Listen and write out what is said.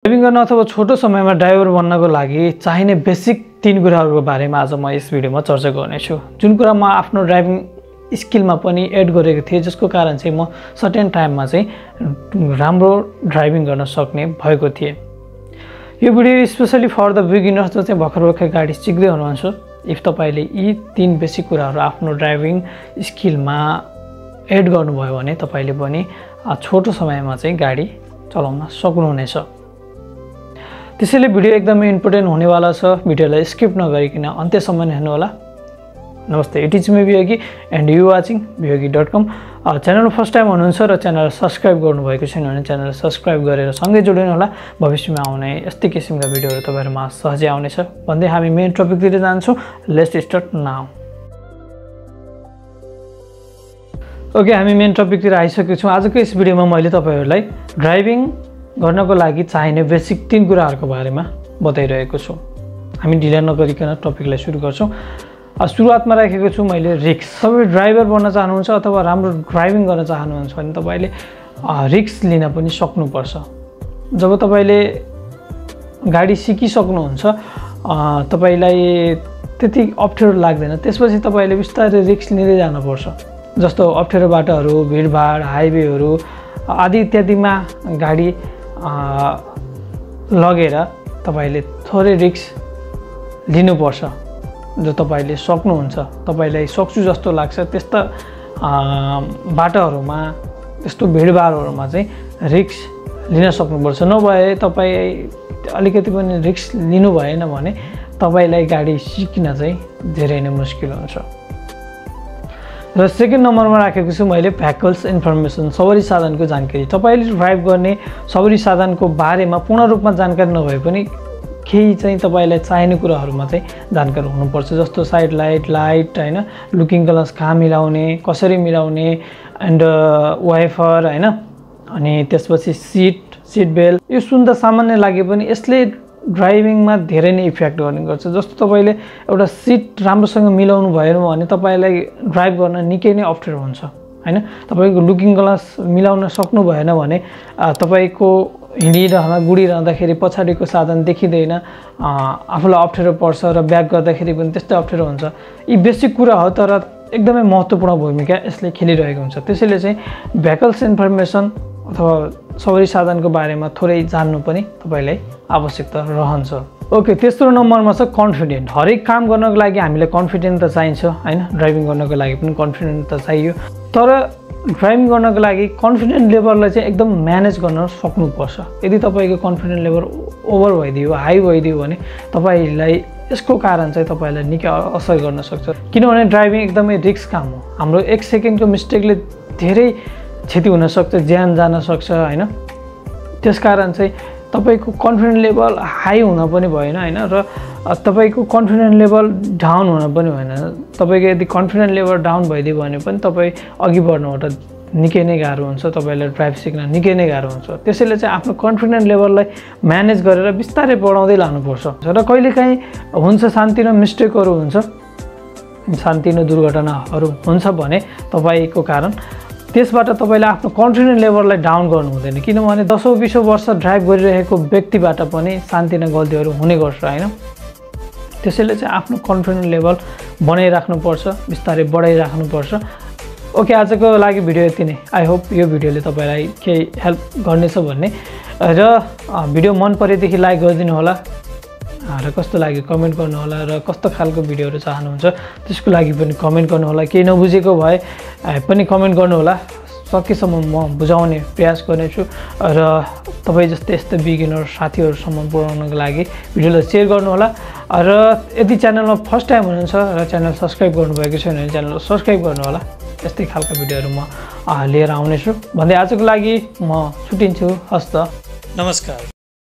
Driving गर्न अथवा छोटो समयमा ड्राइभर बन्नको लागि चाहिने बेसिक 3 कुराहरूको बारेमा आज म यस भिडियोमा चर्चा गर्नेछु। जुन कुरा म आफ्नो ड्राइभिङ स्किलमा पनि एड गरेको थिएँ, जसको कारण चाहिँ म सर्टेन टाइममा चाहिँ राम्रो ड्राइभिङ गर्न सक्ने भएको थिएँ। यो video specially for the beginners जो चाहिँ भर्खर गाडी सिक्दै हुनुहुन्छ। इफ तपाईले यी 3 बेसिक कुराहरू आफ्नो ड्राइभिङ स्किलमा एड गर्नुभयो भने तपाईले पनि छोटो समयमा चाहिँ गाडी चलाउन सक्नुहुनेछ। त्यसैले भिडियो एकदमै इम्पोर्टेन्ट हुनेवाला छ। भिडियोलाई स्किप नगरिकन अन्त्यसम्म हेर्नु होला। नमस्ते, it is me Viyogi and you watching viyogi.com। च्यानलमा फर्स्ट टाइम हुनुहुन्छ र च्यानल सब्स्क्राइब गर्नुभएको छैन भने च्यानल सब्स्क्राइब गरेर सँगै जोडिनु होला। भविष्यमा आउने यस्तै किसिमका भिडियोहरू तपाईहरुमा सहजै आउनेछ। भन्दै हामी मेन टपिकतिर जान्छौँ। Let's start now. ओके, हामी मेन टपिकतिर आइसकेका छौँ। आजको यस भिडियोमा मैले तपाईहरुलाई ड्राइभिङ गर्नको लागि चाहिने बेसिक 3 कुराहरूको बारेमा बताइरहेको छु। हामी ढिला नगरिकन टपिकलाई सुरु गर्छौँ। सुरुवातमा राखेको छु मैले रिस्क। सबै ड्राइभर बन्न चाहनुहुन्छ अथवा राम्रो ड्राइभिङ गर्न चाहनुहुन्छ भने तपाईले रिस्क लिन पनि सक्नुपर्छ। जब तपाईले गाडी सिकिसक्नुहुन्छ तपाईलाई त्यति अप्ठ्यारो लाग्दैन, त्यसपछि तपाईले बिस्तारै रिस्क लिँदै जानुपर्छ। जस्तो अप्ठ्यारो बाटोहरू, भिडभाड, हाइवेहरू आदि इत्यादिमा गाडी लगेर तपाईले थोरै रिस्क लिनुपर्छ। जो तपाईले सक्नुहुन्छ, तपाईलाई सक्छु जस्तो लाग्छ त्यस्ता बाटोहरूमा, त्यस्तो भिडभाडहरूमा चाहिँ रिस्क लिन सक्नुपर्छ। नभए तपाई अलिकति पनि रिस्क लिनु भएन भने तपाईलाई गाडी सिक्न चाहिँ धेरै नै मुस्किल हुन्छ। र सेकेन्ड नम्बरमा राखेको छु मैले भेहिकल्स इन्फर्मेसन, सवारी साधनको जानकारी। तपाईले ड्राइभ गर्ने सवारी साधनको बारेमा पूर्ण रूपमा जानकारी नभए पनि केही चाहिँ तपाईलाई चाहिने कुराहरुमा चाहिँ जानकारी हुनुपर्छ। जस्तो साइड लाइट हैन, लुकिङ ग्लास कहाँ मिलाउने, कसरी मिलाउने, एन्ड वाइफर हैन, अनि त्यसपछि सीट बेल्ट। यो सुन्दा सामान्य लागे पनि यसले ड्राइभिङमा धेरै नै इफेक्ट गर्ने गर्छ। जस्तो तपाईले एउटा सीट राम्रोसँग मिलाउनु भएन भने तपाईलाई ड्राइभ गर्न निकै नै अप्ठ्यारो हुन्छ हैन। तपाईको लुकिङ ग्लास मिलाउन सक्नु भएन भने तपाईको हिँडिरहँदा गुडिरहँदाखेरि पछाडिको साधन देखिँदैन, आफूलाई अप्ठ्यारो पर्छ र ब्याक गर्दाखेरि पनि त्यस्तै अप्ठ्यारो हुन्छ। यी बेसिक कुरा हो, तर एकदमै महत्त्वपूर्ण भूमिका यसले खेलिरहेको हुन्छ। त्यसैले चाहिँ भेहिकल्स इन्फर्मेसन अथवा सवारी साधनको बारेमा थोरै जान्नु पनि तपाईलाई आवश्यकता रहन्छ। ओके, तेस्रो नम्बरमा छ कन्फिडेन्ट। हरेक काम गर्नको लागि हामीलाई कन्फिडेन्ट त चाहिन्छ हैन। ड्राइभिङ गर्नको लागि पनि कन्फिडेन्ट त चाहियो, तर ड्राइभिङ गर्नको लागि कन्फिडेन्ट लेभललाई चाहिँ एकदम म्यानेज गर्न सक्नुपर्छ। यदि तपाईको कन्फिडेन्ट लेभल ओभर भइदियो, हाई भइदियो भने तपाईलाई यसको कारण चाहिँ तपाईलाई निकै असर गर्न सक्छ। किनभने ड्राइभिङ एकदमै रिस्क काम हो। हाम्रो 1 सेकेन्डको मिस्टेकले धेरै क्षति हुन सक्छ, ज्यान जान सक्छ हैन। त्यसकारण चाहिँ तपाईको कन्फिडेन्ट लेभल हाई हुन पनि भएन हैन, र तपाईको कन्फिडेन्ट लेभल डाउन हुन पनि भएन। तपाईको यदि कन्फिडेन्ट लेभल डाउन भइदियो भने पनि तपाई अघि बढ्नबाट निकै नै गाह्रो हुन्छ, तपाईलाई ड्राइभ सिक्न निकै नै गाह्रो हुन्छ। त्यसैले चाहिँ आफ्नो कन्फिडेन्ट लेभललाई म्यानेज गरेर बिस्तारै बढाउँदै लानुपर्छ। र कहिलेकाहीँ हुन्छ सानोतिनो मिस्टेकहरू हुन्छ, सानोतिनो दुर्घटनाहरू हुन्छ भने तपाईको कारण त्यसबाट तपाईले आफ्नो कन्फिडेन्ट लेभललाई डाउन गर्नु हुँदैन। किनभने 10-20 वर्ष ड्राइभ गरिरहेको व्यक्तिबाट पनि सानोतिनो गल्तीहरू हुने गर्छ हैन। त्यसैले चाहिँ आफ्नो कन्फिडेन्ट लेभल बनाइराख्नुपर्छ, बिस्तारै बढाइराख्नुपर्छ। ओके, आजको लागि भिडियो यति नै। आई होप यो भिडियोले तपाईलाई केही हेल्प गर्नेछ भन्ने, र भिडियो मन परेदेखि लाइक गरिदिनु होला, र कस्तो लाग्यो कमेन्ट गर्नु होला, र कस्तो खालको भिडियोहरू चाहनुहुन्छ त्यसको लागि पनि कमेन्ट गर्नु होला। केही नबुझेको भए पनि कमेन्ट गर्नु होला। सकेसम्म म बुझाउने प्रयास गर्नेछु, र तपाई जस्तै यस्तो बिगिनर साथीहरुसम्म पुर्याउनको लागि भिडियोलाई शेयर गर्नु होला। र यदि च्यानलमा फर्स्ट टाइम हुनुहुन्छ र च्यानल सब्स्क्राइब गर्नुभएको छैन भने च्यानल सब्स्क्राइब गर्नु होला। यस्तै खालका भिडियोहरू म लिएर आउनेछु भन्दै आजको लागि म छुटिन्छु। हस्त, नमस्कार।